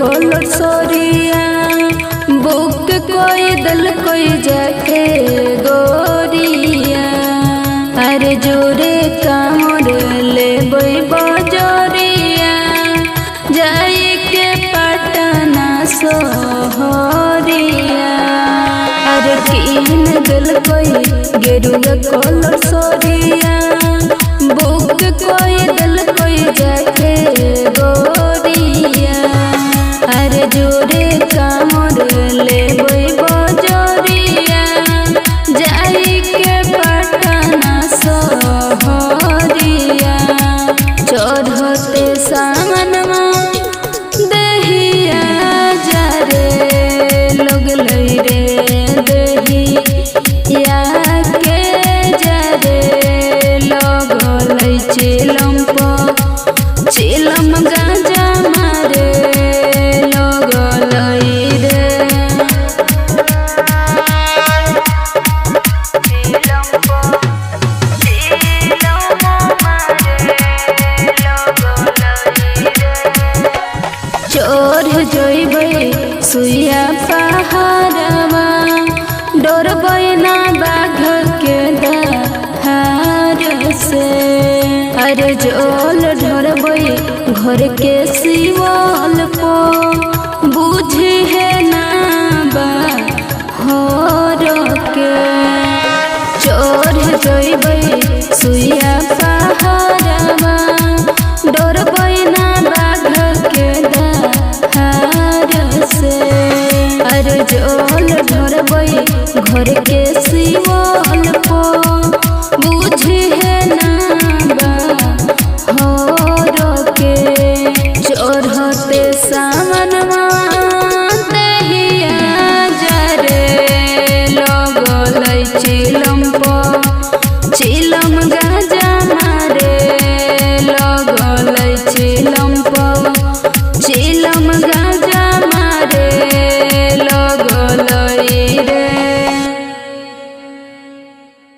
collar सोरिया book कोई दल कोई जाके गोरिया अरे जोरे कामर ले बजरिया जाई के पटना सोहरिया अरे किन दल कोई गेरुआ कोलर सोरिया बुक कोई दल कोई जाके गोरिया अरे जोरे कामर ले बजरिया जाई के पटना सोहरिया चढ़ते सामनमा दहिया जा रे लोग लई रे दहिया के जा रे लोग लई चिलम गाजा मारे लोग लई रे चोर जइबै सुइया पहाड़वा डरबै ना बाघ के दहाड़ से अरे जल ढरबै घर के सिवाल पो बुझे है